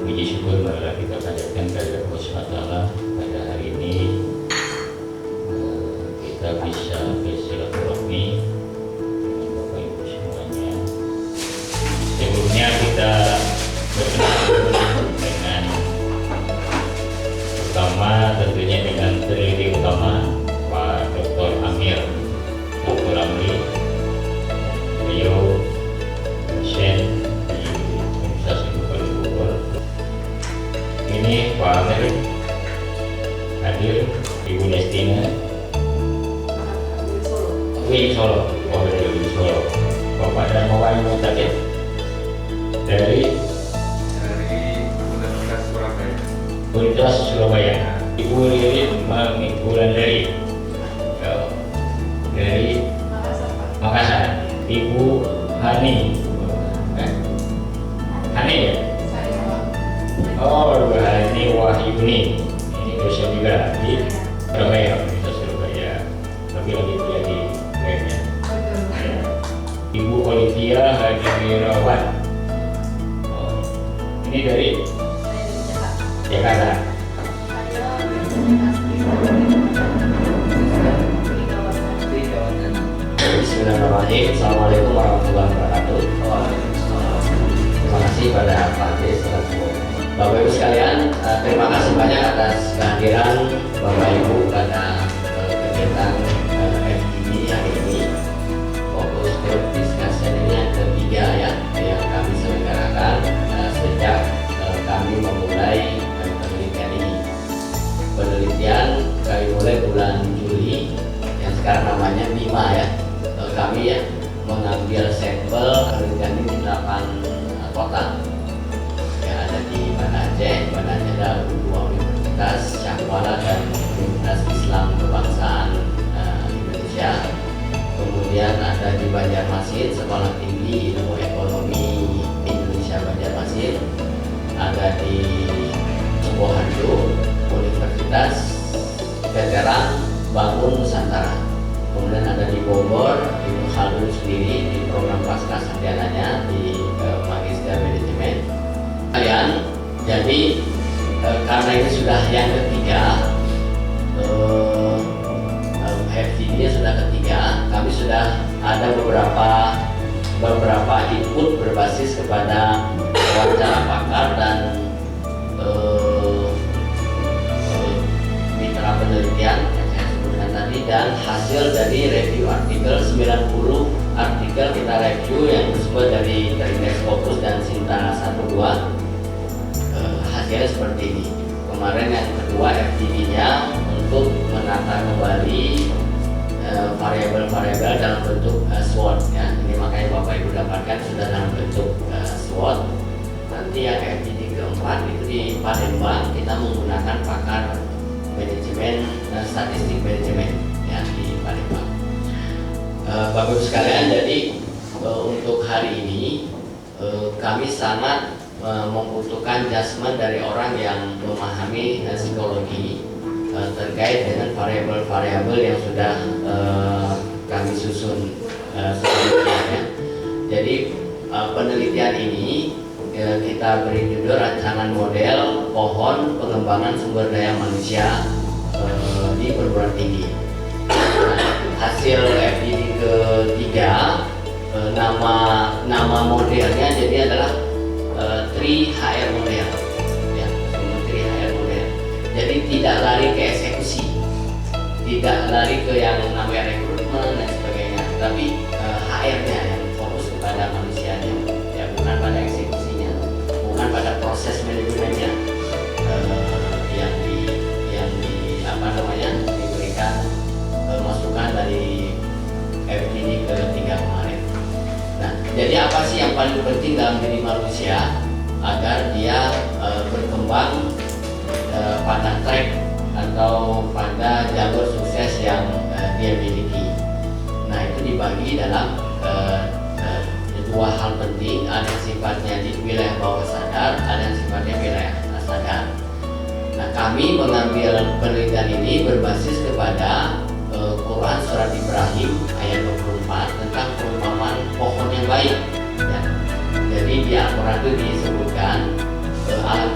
puji syukur marilah kita panjatkan kehadirat Allah SWT pada hari ini. Kita bisa bersilaturahmi dengan Bapak Ibu semuanya. Sebelumnya kita berkenalan dengan pertama tentunya dengan peneliti utama Pak Dr. Amir Dr. Amri. Beliau dosen di Universitas Kabupaten Bogor. Ini Pak Amir hadir, Ibu Destina Solo, dari Solo. Bapak dan Bapak Ibu Sakit dari Universitas Surabaya. Universitas Surabaya. Ibu Lilit Wulandari dari Makassar. Ibu Hani, Hani ya? Oh, Ibu Hani Wahyuni. Ini dosen juga di Surabaya, Universitas Surabaya. Tapi lagi kuliah di UM-nya. Ibu Olivia Hadirawan. Oh, ini dari Jakarta. Bismillahirrahmanirrahim. Assalamualaikum warahmatullahi wabarakatuh. Terima kasih pada Pak Des selaku Bapak Ibu sekalian. Terima kasih banyak atas kehadiran Bapak Ibu pada kegiatan FGD hari ini. Fokus Group Discussion ini yang ketiga ya yang kami selenggarakan sejak kami memulai penelitian ini. Penelitian kami mulai bulan Juli yang sekarang namanya BIMA ya. Kami ya mengambil sampel penelitian di 8 kota yang ada di Banda Aceh. Banda Aceh ada 2 universitas, Syahkuala dan Universitas Islam Kebangsaan Indonesia. Kemudian ada di Banjarmasin Sekolah Tinggi Ilmu Ekonomi Indonesia Banjarmasin. Ada di Sukoharjo Universitas Veteran Bangun Nusantara. Kemudian ada di Bogor, Ibnu Khaldun sendiri di program pasca sarjananya di Magister Manajemen. Kalian, jadi karena ini sudah yang ketiga, FGD sudah ketiga, kami sudah ada beberapa input berbasis kepada wawancara pakar dan mitra penelitian tadi dan hasil dari review artikel 90 artikel kita review yang disebut dari Terindeks Fokus dan Sinta 12. Hasilnya seperti ini. Kemarin yang kedua FGD-nya untuk menata kembali variabel-variabel dalam bentuk SWOT ya. Ini makanya Bapak Ibu dapatkan sudah dalam bentuk SWOT. Nanti yang FGD keempat itu di Palembang kita menggunakan pakar manajemen statistik manajemen ya di Palembang. Bapak Ibu sekalian, jadi untuk hari ini kami sangat membutuhkan judgement dari orang yang memahami psikologi terkait dengan variabel-variabel yang sudah kami susun sebelumnya ya. Jadi penelitian ini kita beri judul rancangan model pohon pengembangan sumber daya manusia di perguruan tinggi. Hasil FGD ketiga, nama modelnya jadi adalah 3HR model ya, 3HR model. Jadi tidak lari ke eksekusi, tidak lari ke yang namanya rekrutmen dan sebagainya, tapi HR-nya yang fokus kepada manusianya ya, bukan pada eksekusinya, bukan pada proses manajemennya diberikan masukan dari FGD ketiga kemarin. Nah, jadi apa sih yang paling penting dalam diri manusia agar dia berkembang pada track atau pada jalur sukses yang dia miliki. Nah, itu dibagi dalam dua hal penting, ada yang sifatnya di wilayah bawah sadar, ada yang sifatnya wilayah sadar. Nah, kami mengambil penelitian ini berbasis kepada Quran Surat Ibrahim ayat 24 tentang perumpamaan pohon yang baik ya. Jadi di Al-Quran itu disebutkan alam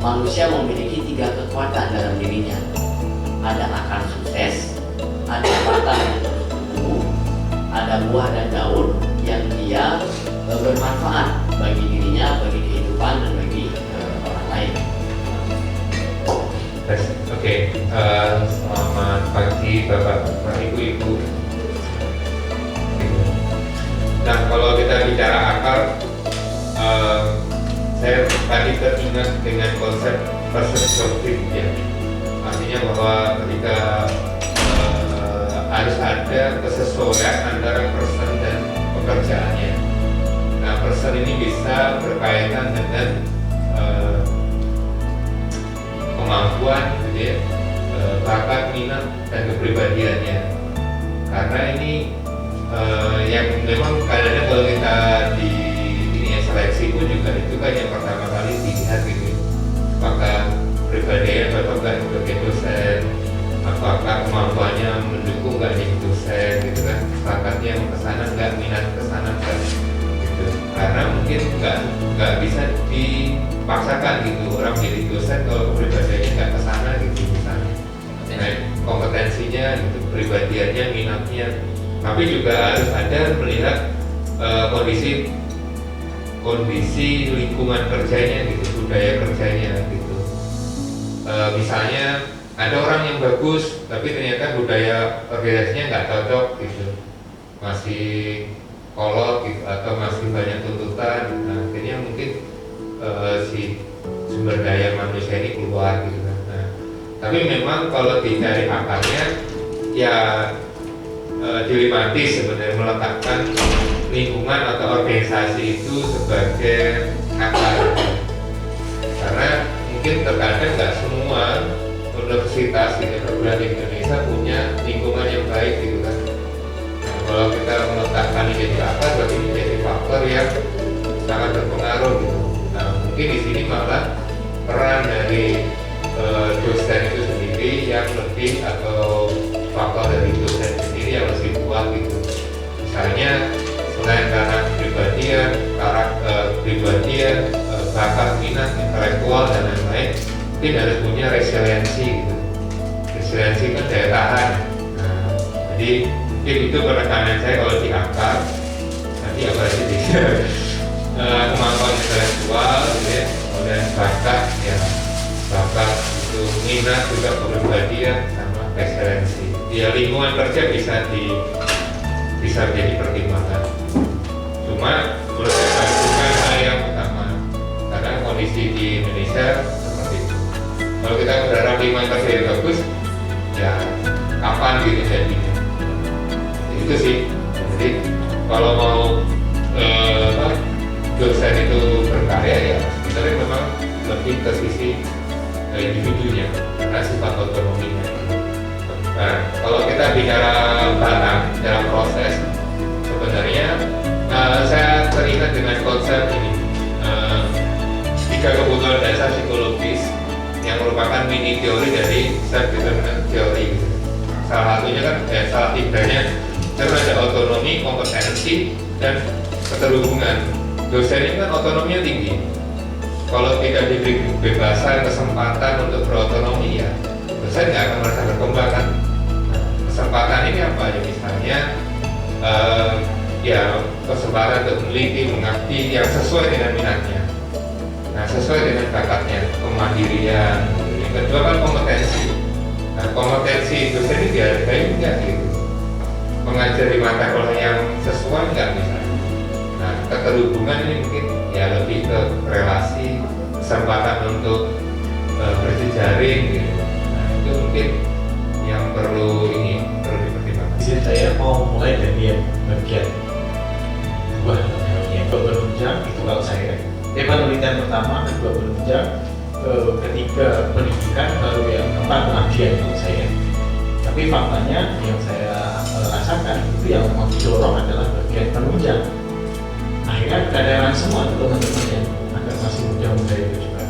manusia memiliki 3 kekuatan dalam dirinya. Ada akar sukses, ada batang yang terus tumbuh, ada buah dan daun yang dia bermanfaat bagi dirinya, bagi kehidupan, dan bagi orang lain. Oke, selamat pagi Bapak, Ibu. Nah, kalau kita bicara akar, saya tadi teringat dengan konsep perspektif ya. Artinya bahwa ketika harus ada kesesuaian antara person dan pekerjaannya. Nah, person ini bisa berkaitan dengan kemampuan, gitu ya, bakat, minat, dan kepribadiannya. Karena ini yang memang kadang-kadang kalau kita di ini ya, seleksi pun juga itu kan yang pertama kali dilihat gitu. Apakah pribadinya cocok nggak sebagai dosen, apakah kemampuannya mendukung nggak jadi dosen gitu kan, bakatnya mau kesana nggak, minat kesana nggak gitu. Karena mungkin nggak bisa dipaksakan gitu orang jadi dosen kalau kepribadiannya nggak kesana gitu misalnya. Nah, kompetensinya gitu, pribadiannya, minatnya, tapi juga harus ada melihat kondisi lingkungan kerjanya gitu, budaya kerjanya gitu. Misalnya ada orang yang bagus tapi ternyata budaya organisasinya nggak cocok gitu, masih kolot gitu atau masih banyak tuntutan. Nah, akhirnya mungkin si sumber daya manusia ini keluar gitu kan. Nah, tapi memang kalau dicari akarnya ya dilematis sebenarnya meletakkan lingkungan atau organisasi itu sebagai akar, karena mungkin terkadang nggak semua universitas di perguruan di Indonesia punya lingkungan yang baik gitu kan. Nah, kalau kita meletakkan ini jadi akar berarti ini jadi faktor yang sangat berpengaruh gitu. Nah, mungkin di sini malah peran dari dosen itu sendiri yang lebih, atau faktor dari dosen sendiri yang lebih kuat gitu. Misalnya selain karena pribadian, bakat, minat, intelektual dan lain-lain, mungkin harus punya resiliensi gitu. Resiliensi kan daya tahan. Nah, jadi mungkin itu penekanan saya kalau di akar. Nanti apa sih kemampuan intelektual gitu ya, kemudian bakat ya, bakat itu, minat juga, kepribadian sama resiliensi. Ya, lingkungan kerja bisa jadi pertimbangan. Cuma menurut saya itu kan hal yang utama, karena kondisi di Indonesia seperti itu. Kalau kita berharap lingkungan kerja yang bagus, ya kapan gitu jadinya? Itu sih. Jadi kalau mau dosen itu berkarya ya sebenarnya memang lebih ke sisi individunya karena sifat otonominya. Nah, kalau kita bicara batang dalam proses, sebenarnya saya teringat dengan konsep ini, 3 kebutuhan dasar psikologis yang merupakan mini teori dari self-determinant theory. Salah satunya kan, salah 3-nya itu ada otonomi, kompetensi, dan keterhubungan. Dosen ini kan otonominya tinggi. Kalau tidak diberi kebebasan, kesempatan untuk berotonomi ya dosen nggak akan merasa berkembang kan. Nah, kesempatan ini apa ya, misalnya ya kesempatan untuk meneliti, mengabdi yang sesuai dengan minatnya. Nah, sesuai dengan bakatnya, kemandirian. Yang kedua kan kompetensi. Nah, kompetensi dosen ini dihargai enggak gitu. Mengajar di mata kuliah yang sesuai enggak misalnya. Nah, keterhubungan ini mungkin ya lebih ke relasi, kesempatan untuk berjejaring gitu. Nah, itu mungkin yang perlu dipertimbangkan. Di sini saya mau mulai dari bagian dua penunjang itu kalau saya. Penelitian pertama, kedua penunjang, ketiga pendidikan, baru yang keempat pengabdian kalau saya. Tapi faktanya yang saya rasakan itu yang memang didorong adalah bagian penunjang. Akhirnya keadaan semua teman-teman yang agak masih muda-muda itu juga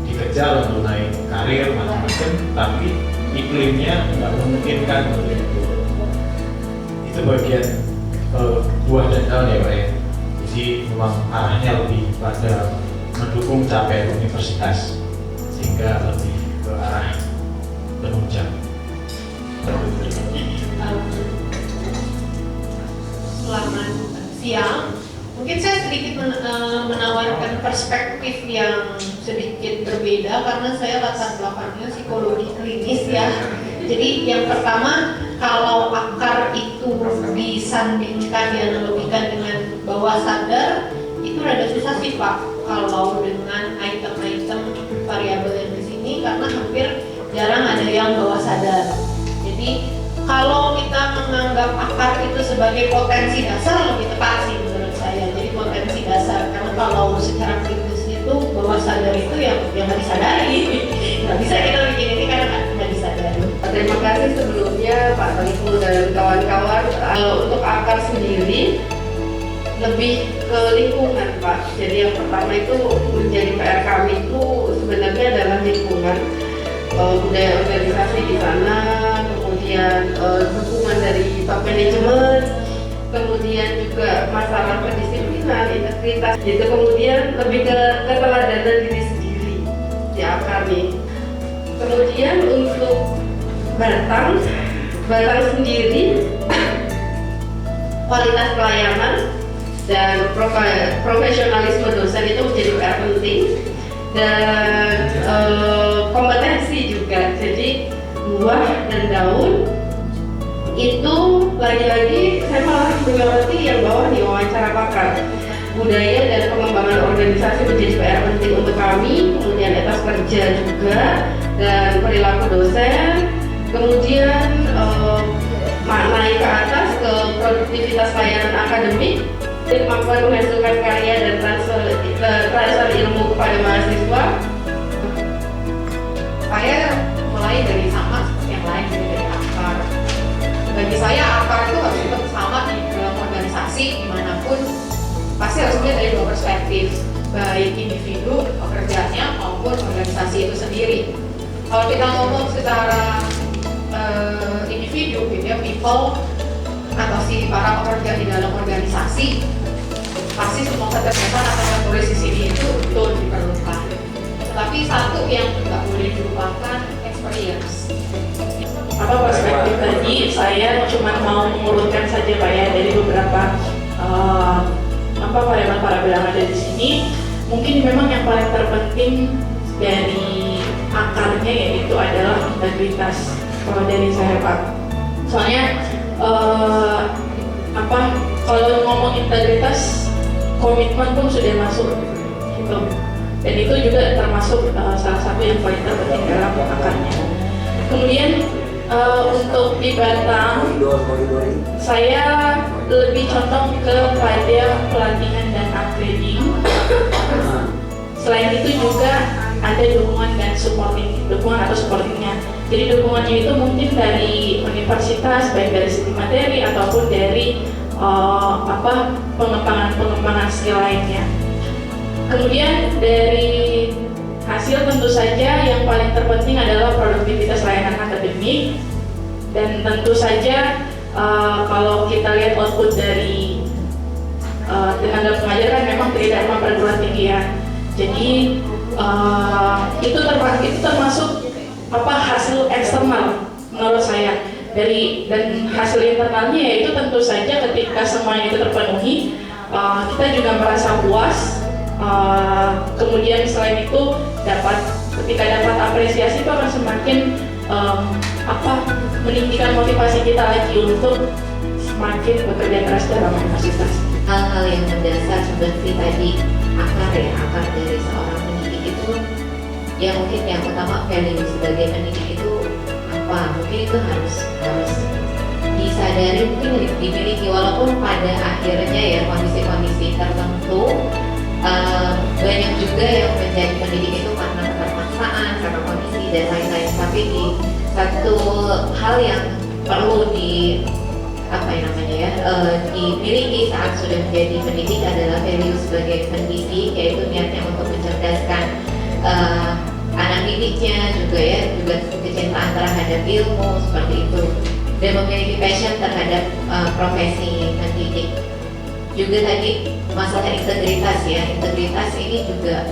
dikejar untuk naik karir macam-macam, tapi iklimnya nggak memungkinkan untuk itu. Itu bagian buah dan daun ya Pak ya. Jadi memang arahnya lebih pada mendukung capaian universitas, sehingga lebih ke arah penunjang. Selamat siang. Mungkin saya sedikit menawarkan perspektif yang sedikit berbeda karena saya latar belakangnya psikologi klinis ya. Jadi yang pertama, kalau akar itu disandingkan, dianalogikan dengan bawah sadar, itu rada susah sih Pak kalau dengan item-item variabel yang di sini karena hampir jarang ada yang bawah sadar. Jadi kalau kita menganggap akar itu sebagai potensi dasar lebih tepat sih menurut saya. Jadi potensi dasar, karena kalau secara klinis itu bawah sadar itu yang nggak disadari, nggak bisa kita bikin ini karena nggak disadari. Terima kasih sebelumnya Pak Tengku dan kawan-kawan. Untuk akar sendiri lebih ke lingkungan Pak. Jadi yang pertama itu menjadi PR kami itu sebenarnya adalah lingkungan, budaya organisasi di sana, kemudian dukungan dari top manajemen, kemudian juga masalah kedisiplinan, integritas, gitu. Kemudian lebih ke keteladanan diri sendiri di akar nih. Kemudian untuk batang sendiri kualitas pelayanan dan profesionalisme dosen itu menjadi PR penting, dan kompetensi juga. Jadi buah dan daun itu lagi-lagi saya malah menyoroti yang bawah di wawancara pakar. Budaya dan pengembangan organisasi menjadi PR penting untuk kami, kemudian etos kerja juga dan perilaku dosen, kemudian naik ke atas ke produktivitas layanan akademik, kemampuan menghasilkan karya dan transfer ilmu kepada mahasiswa. Saya mulai dari sama seperti yang lain, dari akar. Bagi saya akar itu harus tetap sama di dalam organisasi dimanapun, pasti harus melihat dari dua perspektif, baik individu pekerjaannya maupun organisasi itu sendiri. Kalau kita ngomong secara individu gitu ya, people atau si para pekerja di dalam organisasi, pasti semua keterkaitan atau yang tulis di sini itu betul diperlukan. Tetapi satu yang nggak boleh dilupakan, experience. Apa perspektif tadi, saya cuma mau mengurutkan saja Pak ya dari beberapa variabel-variabel yang ada di sini. Mungkin memang yang paling terpenting dari akarnya yaitu adalah integritas. Kalau dari saya Pak, soalnya kalau ngomong integritas, komitmen pun sudah masuk gitu. Dan itu juga termasuk salah satu yang paling terpenting dalam akarnya. Kemudian untuk di batang, saya lebih condong kepada pelatihan dan upgrading. Selain itu juga ada dukungan dan dukungan atau supportingnya. Jadi dukungannya itu mungkin dari universitas, baik dari segi materi ataupun dari pengembangan skill lainnya. Kemudian dari hasil tentu saja yang paling terpenting adalah produktivitas layanan akademik, dan tentu saja kalau kita lihat output dari tenaga pengajar kan memang tidak perguruan tinggi ya. Jadi itu termasuk hasil eksternal menurut saya. Dan hasil internalnya yaitu tentu saja ketika semuanya itu terpenuhi, kita juga merasa puas. Kemudian selain itu ketika dapat apresiasi itu akan semakin meninggikan motivasi kita lagi untuk semakin bekerja keras dalam universitas. Hal-hal yang mendasar seperti tadi akar dari seorang pendidik itu, ya mungkin yang pertama value sebagai pendidik itu apa? Mungkin itu harus disadari, mungkin dimiliki, walaupun pada akhirnya ya kondisi-kondisi tertentu banyak juga yang menjadi pendidik itu karena keterpaksaan, karena kondisi dan lain-lain. Tapi di satu hal yang perlu dimiliki saat sudah menjadi pendidik adalah value sebagai pendidik, yaitu niatnya untuk mencerdaskan anak didiknya juga kecintaan terhadap ilmu seperti itu, dan memiliki passion terhadap profesi pendidik. juga tadi masalah integritas ya. Integritas ini juga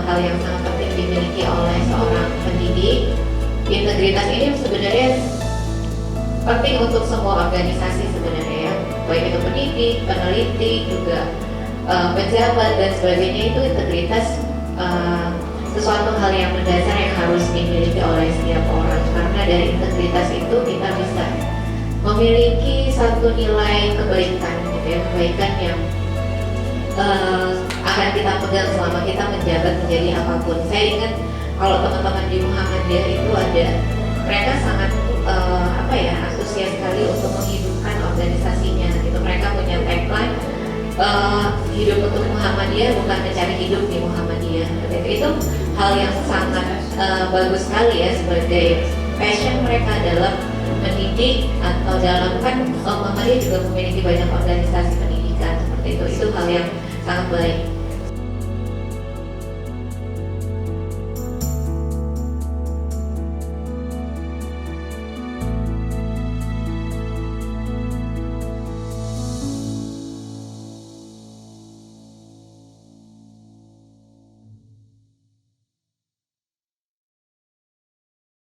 hal yang sangat penting dimiliki oleh seorang pendidik. Integritas ini sebenarnya penting untuk semua organisasi sebenarnya ya, baik itu pendidik, peneliti, juga pejabat dan sebagainya. Itu integritas sesuatu hal yang mendasar yang harus dimiliki oleh setiap orang, karena dari integritas itu kita bisa memiliki satu nilai kebaikan gitu ya, kebaikan yang akan kita pegang selama kita menjabat menjadi apapun. Saya ingat kalau teman-teman di Muhammadiyah itu ada, mereka sangat antusias sekali untuk menghidupkan organisasinya gitu. Mereka punya tagline hidup untuk Muhammadiyah, bukan mencari hidup di Muhammadiyah. Itu hal yang sangat bagus sekali ya, sebagai passion mereka dalam mendidik, atau dalam kan Muhammadiyah juga memiliki banyak organisasi pendidikan seperti itu. Itu hal yang sangat baik.